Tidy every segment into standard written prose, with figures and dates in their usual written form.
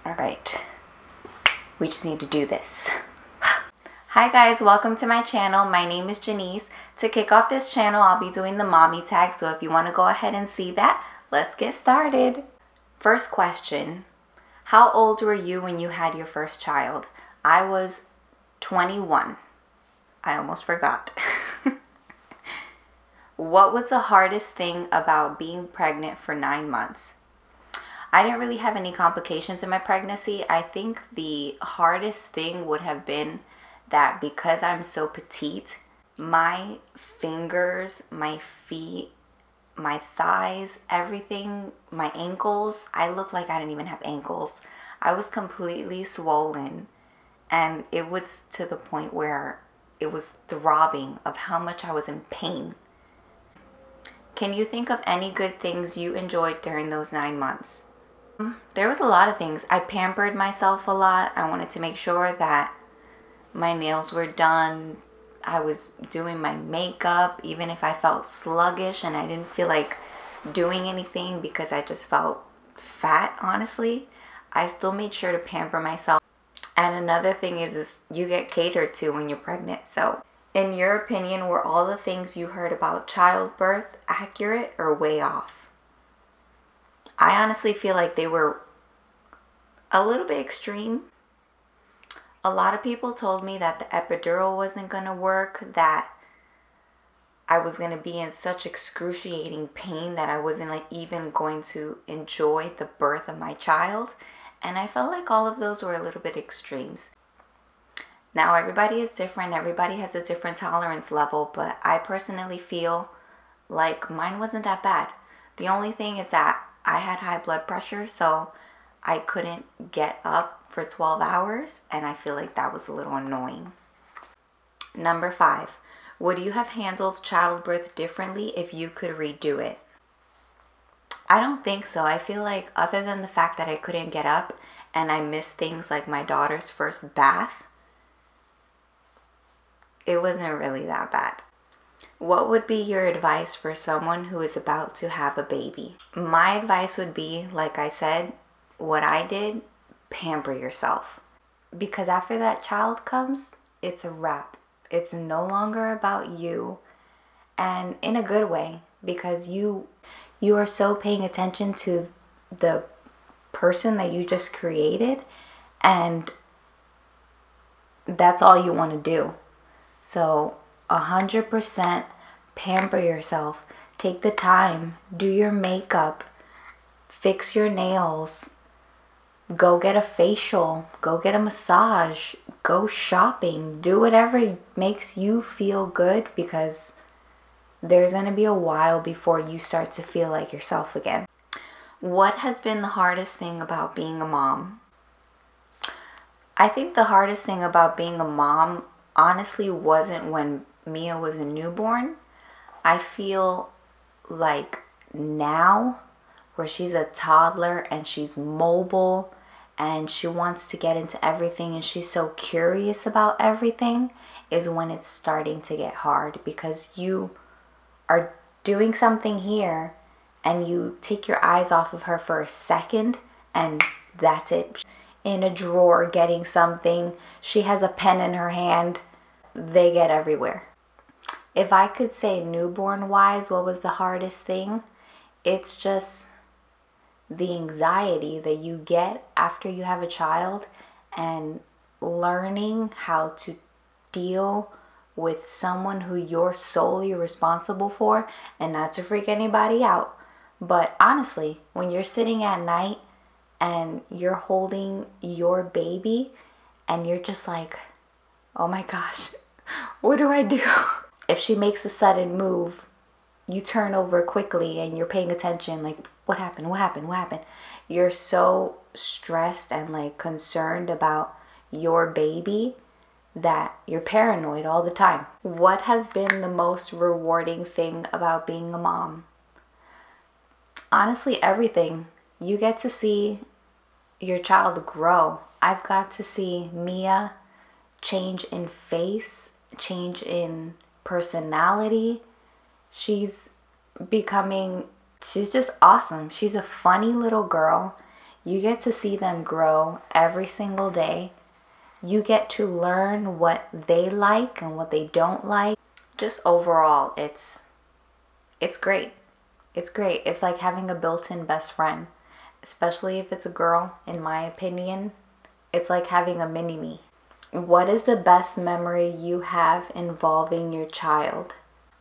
All right, we just need to do this. Hi guys, welcome to my channel. My name is Jennese. To kick off this channel, I'll be doing the mommy tag, so if you want to go ahead and see that, let's get started. First question, how old were you when you had your first child? I was 21. I almost forgot. What was the hardest thing about being pregnant for 9 months? I didn't really have any complications in my pregnancy. I think the hardest thing would have been that because I'm so petite, my fingers, my feet, my thighs, everything, my ankles, I looked like I didn't even have ankles. I was completely swollen, and it was to the point where it was throbbing of how much I was in pain. Can you think of any good things you enjoyed during those 9 months? There was a lot of things. I pampered myself a lot. I wanted to make sure that my nails were done. I was doing my makeup even if I felt sluggish and I didn't feel like doing anything because I just felt fat, honestly. I still made sure to pamper myself. And another thing is you get catered to when you're pregnant. So in your opinion, were all the things you heard about childbirth accurate or way off? I honestly feel like they were a little bit extreme. A lot of people told me that the epidural wasn't going to work, that I was going to be in such excruciating pain that I wasn't even going to enjoy the birth of my child. And I felt like all of those were a little bit extremes. Now everybody is different. Everybody has a different tolerance level, but I personally feel like mine wasn't that bad. The only thing is that I had high blood pressure, so I couldn't get up for 12 hours, and I feel like that was a little annoying. Number 5, would you have handled childbirth differently if you could redo it? I don't think so. I feel like other than the fact that I couldn't get up and I missed things like my daughter's first bath, it wasn't really that bad. What would be your advice for someone who is about to have a baby? My advice would be, like I said, what I did, pamper yourself. Because after that child comes, it's a wrap. It's no longer about you, and in a good way, because you are so paying attention to the person that you just created, and that's all you want to do. So 100% pamper yourself. Take the time, do your makeup, fix your nails, go get a facial, go get a massage, go shopping, do whatever makes you feel good, because there's going to be a while before you start to feel like yourself again. What has been the hardest thing about being a mom? I think the hardest thing about being a mom honestly wasn't when Mia was a newborn. I feel like now, where she's a toddler and she's mobile and she wants to get into everything and she's so curious about everything, is when it's starting to get hard, because you are doing something here and you take your eyes off of her for a second and that's it. In a drawer getting something, she has a pen in her hand, they get everywhere. If I could say newborn wise, what was the hardest thing? It's just the anxiety that you get after you have a child, and learning how to deal with someone who you're solely responsible for, and not to freak anybody out. But honestly, when you're sitting at night and you're holding your baby and you're just like, oh my gosh, what do I do? If she makes a sudden move, you turn over quickly and you're paying attention, like, what happened? What happened? What happened? You're so stressed and like concerned about your baby that you're paranoid all the time. What has been the most rewarding thing about being a mom? Honestly, everything. You get to see your child grow. I've got to see Mia change in face, change in personality. She's just awesome. She's a funny little girl. You get to see them grow every single day. You get to learn what they like and what they don't like. Just overall, it's great. It's great. It's like having a built-in best friend, especially if it's a girl, in my opinion. It's like having a mini-me. What is the best memory you have involving your child?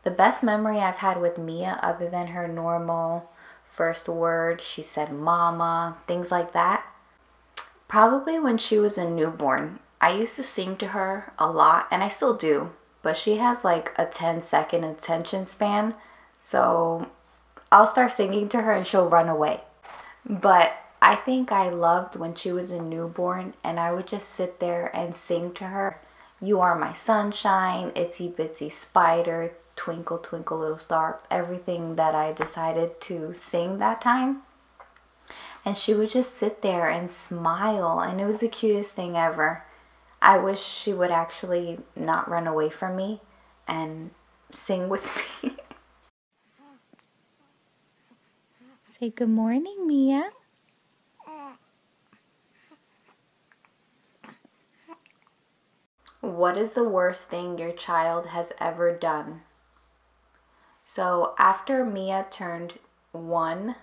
The best memory I've had with Mia, other than her normal first word, she said mama, things like that, probably when she was a newborn. I used to sing to her a lot, and I still do, but she has like a 10-second attention span, so I'll start singing to her and she'll run away. But I think I loved when she was a newborn and I would just sit there and sing to her. You are my sunshine, itsy bitsy spider, twinkle twinkle little star, everything that I decided to sing that time. And she would just sit there and smile, and it was the cutest thing ever. I wish she would actually not run away from me and sing with me. Say good morning, Mia. What is the worst thing your child has ever done? So after Mia turned 1,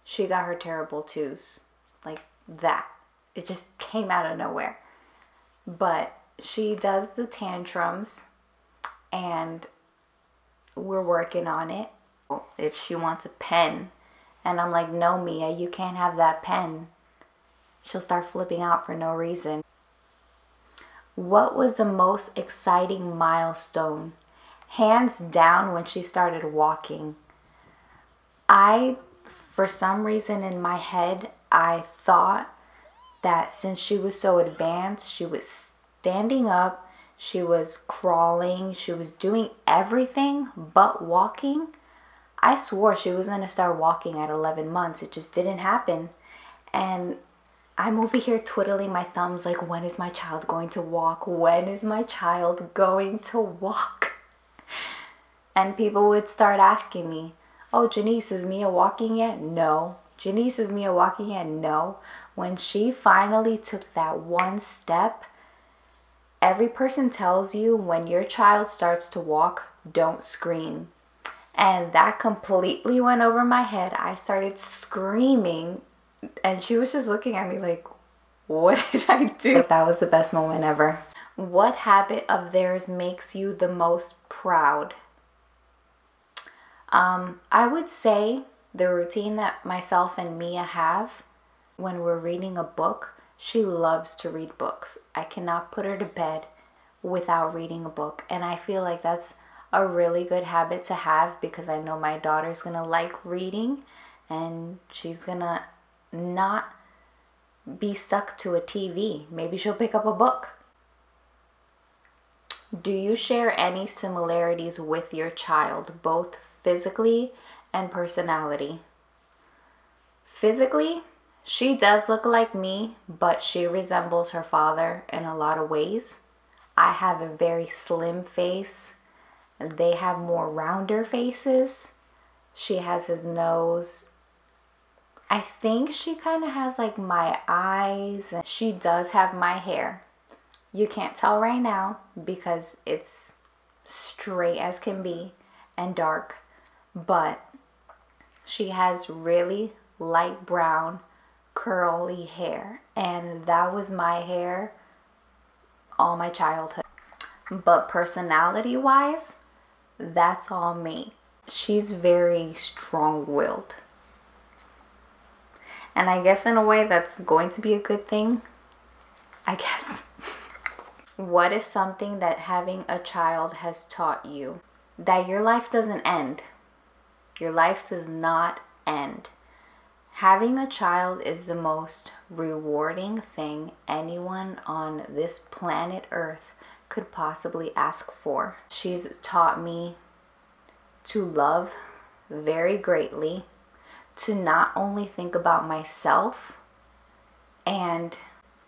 she got her terrible twos. Like that. It just came out of nowhere. But she does the tantrums and we're working on it. If she wants a pen and I'm like, no, Mia, you can't have that pen, she'll start flipping out for no reason. What was the most exciting milestone? Hands down, when she started walking. For some reason in my head, I thought that since she was so advanced, she was standing up, she was crawling, she was doing everything but walking. I swore she was going to start walking at 11 months. It just didn't happen. And I'm over here twiddling my thumbs like, when is my child going to walk? When is my child going to walk? And people would start asking me, oh, Jennese, is Mia walking yet? No. Jennese, is Mia walking yet? No. When she finally took that one step, every person tells you when your child starts to walk, don't scream. And that completely went over my head. I started screaming and she was just looking at me like, what did I do? But that was the best moment ever. What habit of theirs makes you the most proud? I would say the routine that myself and Mia have when we're reading a book. She loves to read books. I cannot put her to bed without reading a book. And I feel like that's a really good habit to have because I know my daughter's gonna like reading and she's gonna not be stuck to a TV. Maybe she'll pick up a book. Do you share any similarities with your child, both physically and personality? Physically, she does look like me, but she resembles her father in a lot of ways. I have a very slim face. They have more rounder faces. She has his nose. I think she kind of has like my eyes. She does have my hair. You can't tell right now because it's straight as can be and dark. But she has really light brown curly hair. And that was my hair all my childhood. But personality wise, that's all me. She's very strong-willed. And I guess in a way that's going to be a good thing. I guess. What is something that having a child has taught you? That your life doesn't end. Your life does not end. Having a child is the most rewarding thing anyone on this planet Earth could possibly ask for. She's taught me to love very greatly, to not only think about myself, and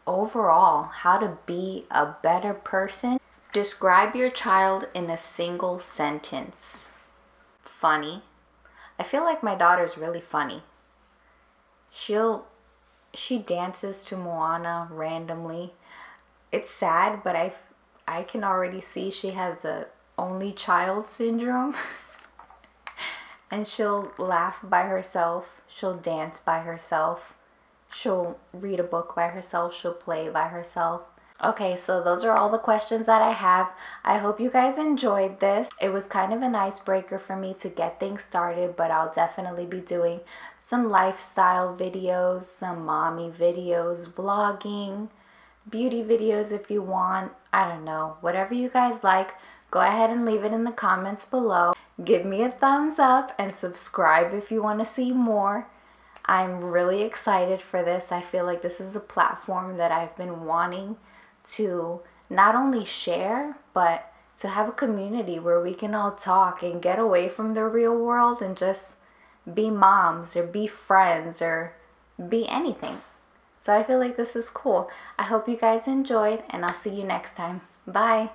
overall how to be a better person. Describe your child in a single sentence. Funny. I feel like my daughter's really funny. She'll she dances to Moana randomly. It's sad, but I can already see she has a only child syndrome. And she'll laugh by herself, she'll dance by herself, she'll read a book by herself, she'll play by herself. Okay, so those are all the questions that I have. I hope you guys enjoyed this. It was kind of an icebreaker for me to get things started, but I'll definitely be doing some lifestyle videos, some mommy videos, vlogging, beauty videos if you want. I don't know, whatever you guys like. Go ahead and leave it in the comments below. Give me a thumbs up and subscribe if you want to see more. I'm really excited for this. I feel like this is a platform that I've been wanting to not only share, but to have a community where we can all talk and get away from the real world and just be moms or be friends or be anything. So I feel like this is cool. I hope you guys enjoyed, and I'll see you next time. Bye.